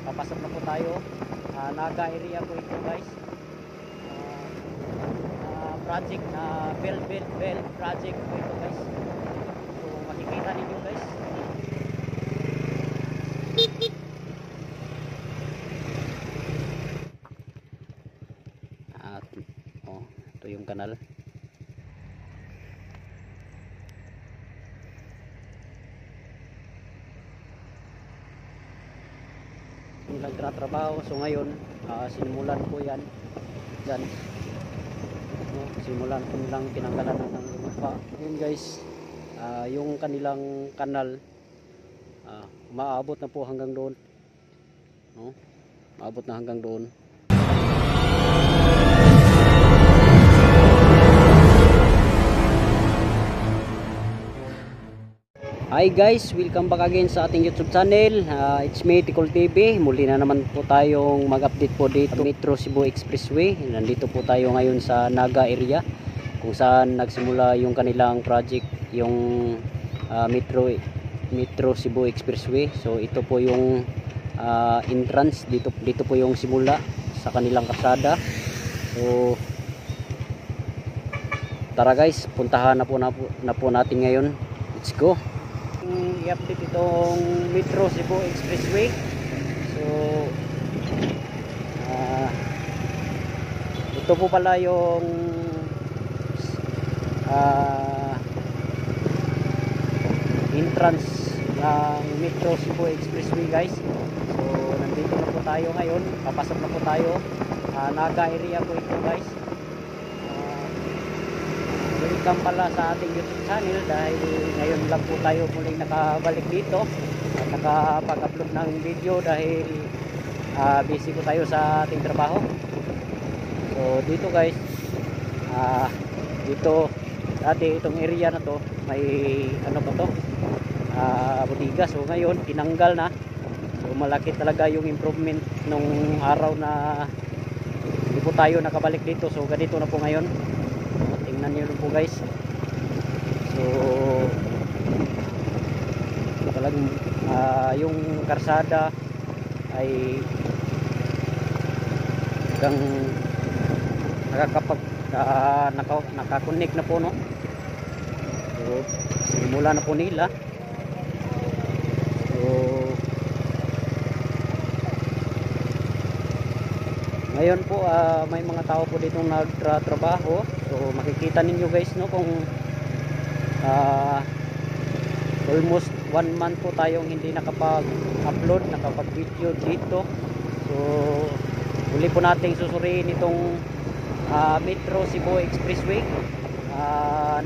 papasok na po tayo. Naga area po ito guys. Project na bell project po ito guys. So makikita ninyo guys. At ito yung kanal. Nagtratrabaho, so ngayon sinimulan ko yan dyan. Simulan ko nilang tinanggalan ng lupa. Yun guys, yung kanilang kanal maabot na po hanggang doon, no? Maabot na hanggang doon. Hi guys, welcome back again sa ating YouTube channel. It's me, Tikol TV. Muli na naman po tayong mag-update po dito Metro Cebu Expressway. Nandito po tayo ngayon sa Naga area, kung saan nagsimula yung kanilang project, yung Metro Cebu Expressway. So ito po yung entrance, dito po yung simula sa kanilang kalsada. So tara guys, puntahan na po natin ngayon. Let's go. I-update itong Metro Cebu Expressway. So ito po pala yung entrance ng Metro Cebu Expressway guys. So nandito na po tayo ngayon, papasok na po tayo. Naga area po ito guys. Welcome pala sa ating YouTube channel, dahil ngayon lang po tayo muling nakabalik dito at nakapag-upload ng video dahil busy po tayo sa ating trabaho. So dito guys, dito dati itong area na to may ano pa to, bodega. So ngayon tinanggal na. So malaki talaga yung improvement nung araw na hindi po tayo nakabalik dito. So ganito na po ngayon. Tingnan niyo po guys. So talagang yung karsada ay hanggang nakakonect na po, no? So simula na po nila. So ngayon po may mga tao po dito nagtratrabaho. So makikita ninyo guys, no, kung almost 1 month po tayong hindi nakapag-upload, nakapag-video dito. So uli po nating susuriin itong Metro Cebu Expressway,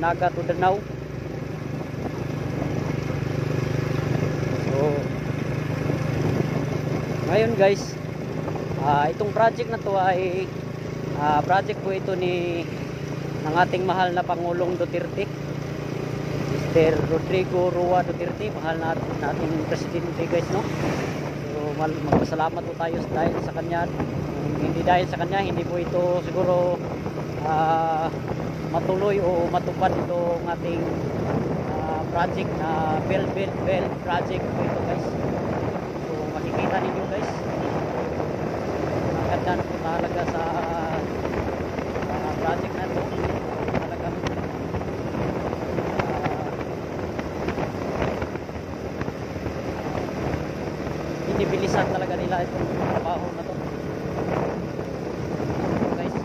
Naga to Danau. So ngayon guys, itong project na to ay project po ito ng ating mahal na Pangulong Duterte, Mr. Rodrigo Roa Duterte, mahal na ating presidente guys, no? So magpasalamat po tayo dahil sa kanya. Hindi dahil sa kanya, hindi po ito siguro matuloy o matupad itong ating project na bell project po ito guys. So makikita ninyo guys, maganda na po talaga sa project na ito. Talagang inibilisan talaga nila itong trabaho na to guys.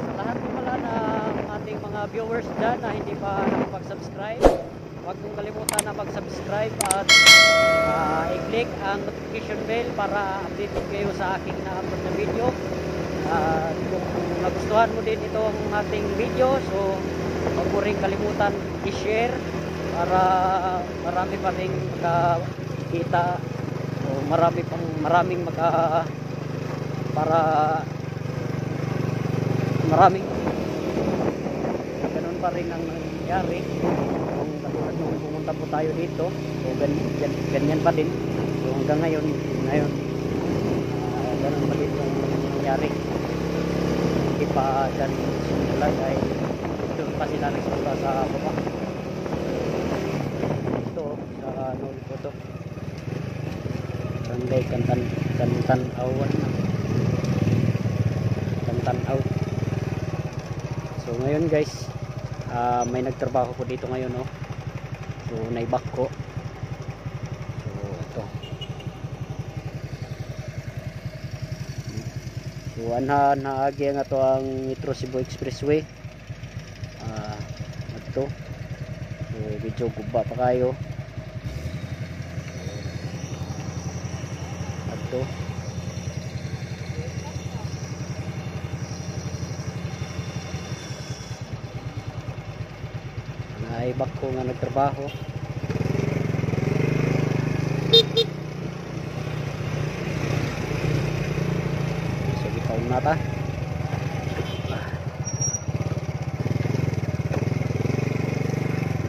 Sa lahat po pala ng ating mga viewers dyan na hindi pa nakapag-subscribe, huwag kong kalimutan na mag-subscribe at i-click ang notification bell para updated kayo sa aking na-upload na video. Kung nagustuhan mo din itong ating video, so huwag mo rin kalimutan i-share para marami pa rin makakita, o maraming ganun pa rin ang nangyayari. Kung katulad nung pumunta po tayo dito, so ganyan pa din. So hanggang ngayon ganun pa din yung nangyayari. Hindi pa dyan simula dahil doon pa sila nagsimula sa baba. Ito sa Noli Puto. barangay Kantanawan. Kantanaw. So ngayon guys, may nagtrabaho ko dito ngayon, no. So naibak ko. So ito. So naagi nga to ang Metro Cebu Expressway. Ito. So medyo guba pa kayo. Ito. Naibak ko nga nagtrabaho. So bitaw na ta.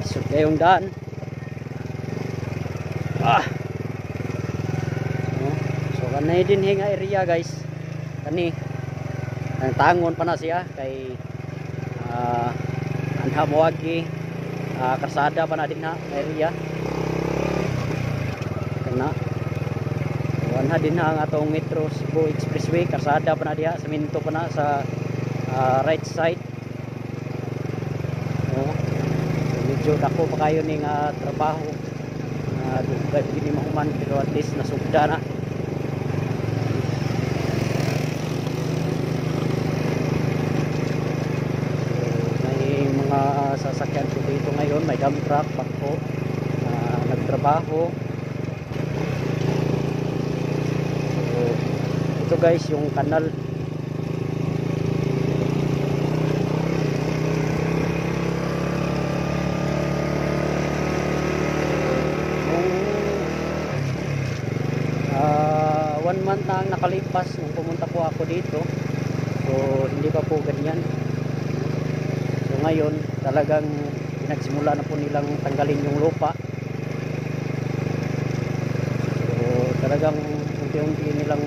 So kayong daan. So kanay din hinga area guys. Kani ang tangon pa na siya kay anha moagi karsada pa na din na area kana anha din na ang atong Metro Cebu Expressway, karsada pa na diha, semento pa na sa right side. So medyo dako pa kayo ning trabaho hindi mahuman, pero at least nasugda na. Sasakyan ko dito ngayon, may dump truck, bako, nagtrabaho. So ito guys yung kanal. Yung 1 month na ang nakalipas nung pumunta po ako dito, so hindi pa po ganyan. So ngayon talagang pinagsimula na po nilang tanggalin yung lupa. So talagang unti-unti nilang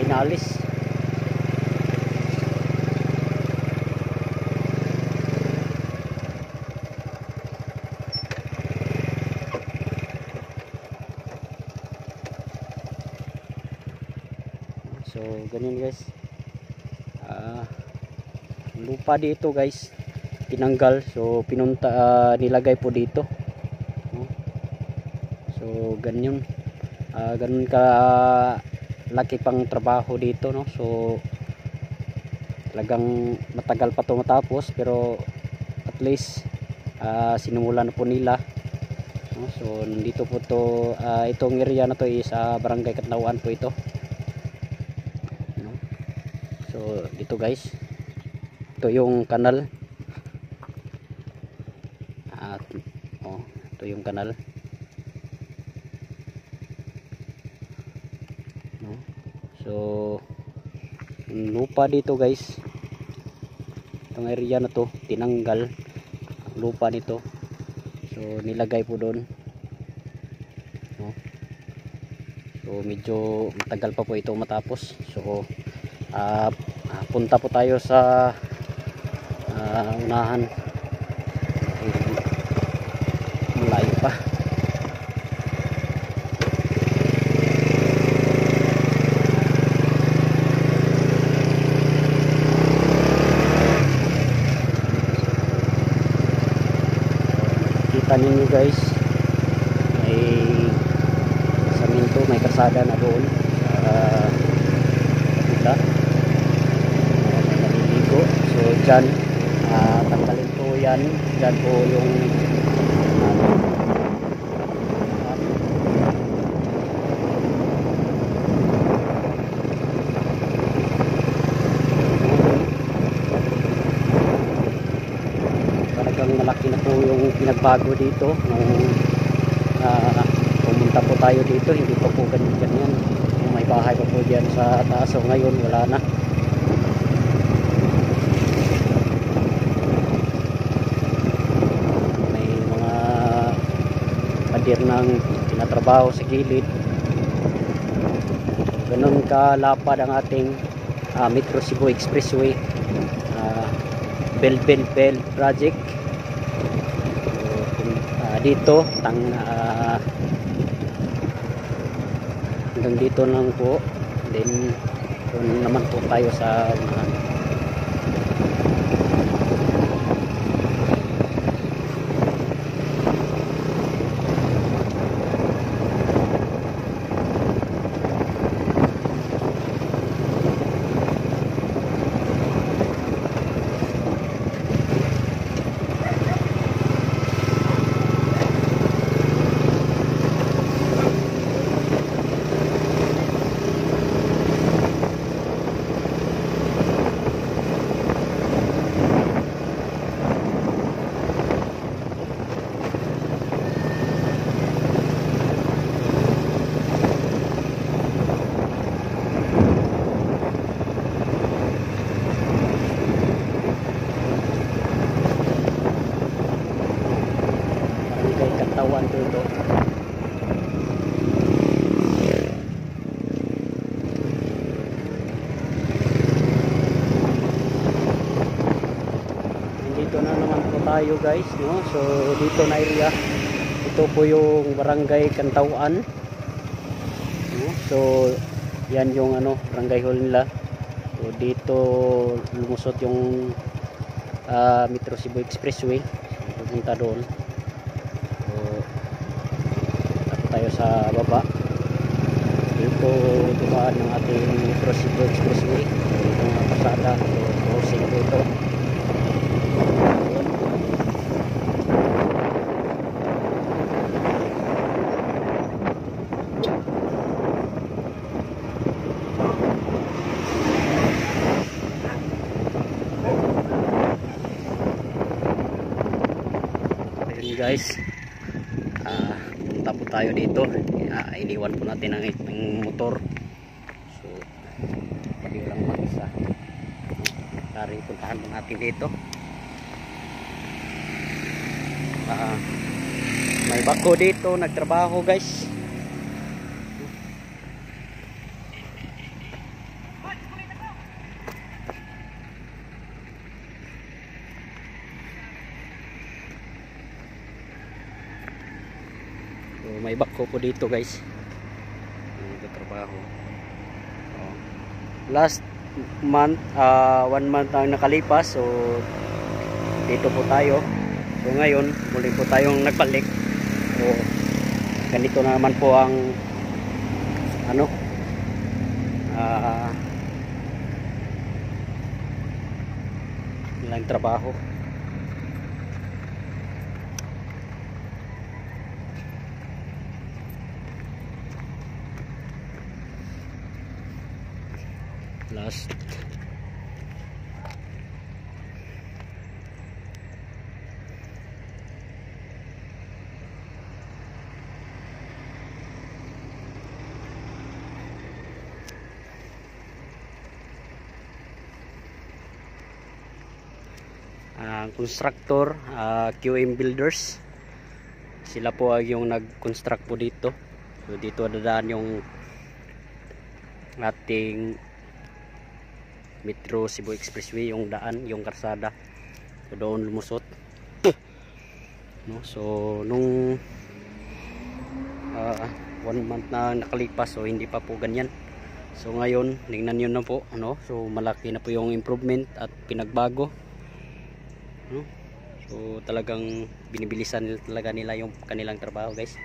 inalis. So ganyan guys, lupa dito guys tinanggal, so pinunta nilagay po dito. So ganyan, ganun ka laki pang trabaho dito, no. So talagang matagal pa to matapos, pero at least sinumulan na po nila, no? So nandito po to, itong area na to is barangay Kantanawan po ito, no? So dito guys, ito yung kanal. Ito yung kanal, no? So lupa dito guys, itong area na to tinanggal ang lupa nito, so nilagay po doon, no? So medyo matagal pa po ito matapos. So punta po tayo sa unahan. Malayo pa. Kita ninyo guys, may saminto, may kasada na doon sa may naliligo. So dyan tanggalin po yan, dyan po yung malaki na po yung pinagbago dito nung pumunta po tayo dito. Hindi pa po ganyan, may bahay pa po dyan sa taas. So ngayon wala na. May mga pader ng tinatrabaho sa gilid. Ganun kalapad ang ating Metro Cebu Expressway Bell project. Dito hanggang dito lang po, then doon naman po tayo sa unahan. Katawan dito. Dito na naman po tayo guys, no? So dito na area, ito po yung barangay Kantawan, no? So yan yung ano, barangay hall nila. So dito lumusot yung Metro Cebu Expressway, pupunta doon. Tayo sa baba dito, dumaan ng ating Metro Cebu Expressway, dito mga pasada. So crossing dito. Ayun guys, punta po tayo dito. Iniwan po natin ang motor. So pwede lang mag-isa. Taring puntahan po natin dito. May bako dito, nagtrabaho guys. So, may bako po dito guys. Nagtatrabaho. Last month, 1 month ang nakalipas. So dito po tayo. So ngayon, muli po tayong nagbalik. So ganito na naman po ang ano, nilang trabaho. Last constructor, QM Builders, sila po ay yung nag-construct po dito. So dito dadaan yung ating Metro Cebu Expressway, yung daan, yung karsada. So doon lumusot. No, so nung 1 month na nakalipas, so hindi pa po ganyan. So ngayon, tingnan niyo na po, ano? So malaki na po yung improvement at pinagbago. No? So talagang binibilisan talaga nila yung kanilang trabaho, guys.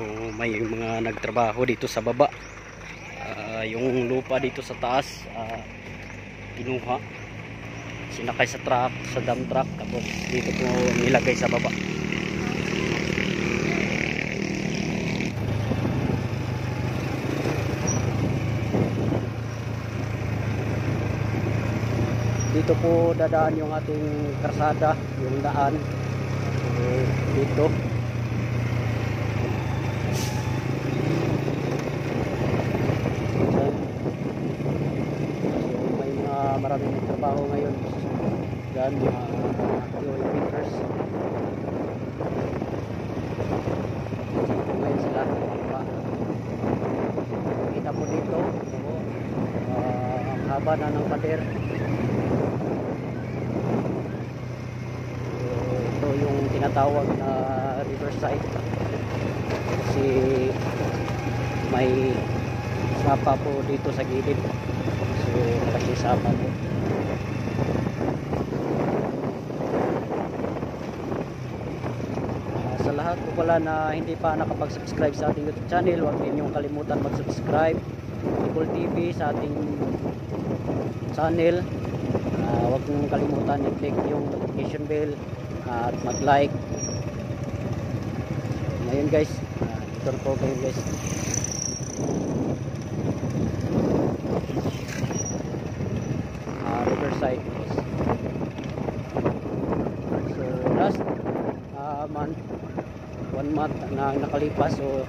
So may mga nagtrabaho dito sa baba. Yung lupa dito sa taas, kinuha, sinakay sa truck, sa dump truck, tapos dito po nilagay sa baba. Dito po dadaan yung ating karsada, yung daan. So, dito maraming trabaho ngayon dyan, mga QA printers. Ngayon sila labanan ng pader. So, ito yung tinatawag na riverside kasi may sapa po dito sa gilid. So kasi sapa po. Sa lahat po pala na hindi pa nakapag-subscribe sa ating YouTube channel, huwag ninyong kalimutan mag-subscribe Nicol TV sa ating channel. Huwag ninyong kalimutan i-click yung notification bell at mag-like. Ngayon guys, ito po kayo guys. Riverside guys. So last month, 1 month na nakalipas, so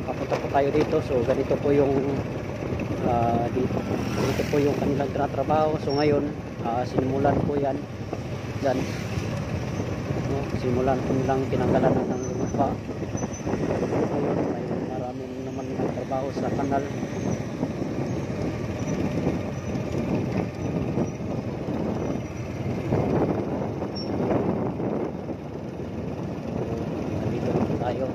papunta po tayo dito. So ganito po yung dito po yung kanilang tinatrabaho. So ngayon sinimulan po yan dyan, no? Simulan po nilang tinanggalan ng lupa. Ngayon may maraming naman nagtrabaho sa kanal. Nandito na tayo.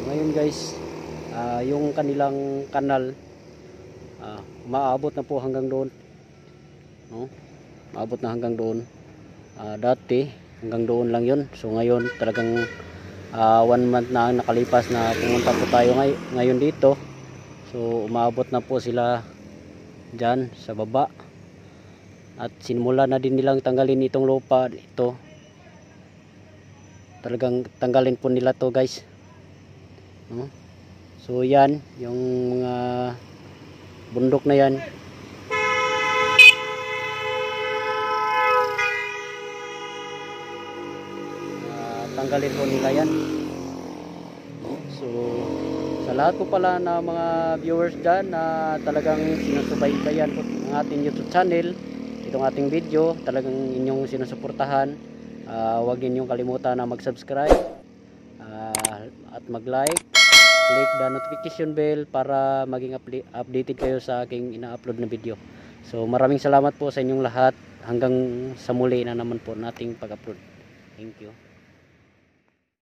Ngayon guys, yung kanilang kanal maabot na po hanggang doon, no? Maabot na hanggang doon. Dati hanggang doon lang yun. So ngayon talagang 1 month na ang nakalipas na pumunta po tayo ngayon dito. So umaabot na po sila dyan sa baba at sinimula na din nilang tanggalin itong lupa ito. Talagang tanggalin po nila to guys, no? So yan yung mga bundok na yan. Tanggalin po nila yan. So sa lahat po pala na mga viewers dyan na talagang sinusubaybayan po ang ating YouTube channel, itong ating video, talagang inyong sinusuportahan, huwag ninyong kalimutan na mag-subscribe at mag-like, click the notification bell para maging updated kayo sa aking ina-upload na video. So maraming salamat po sa inyong lahat, hanggang sa muli na naman po nating pag-upload. Thank you.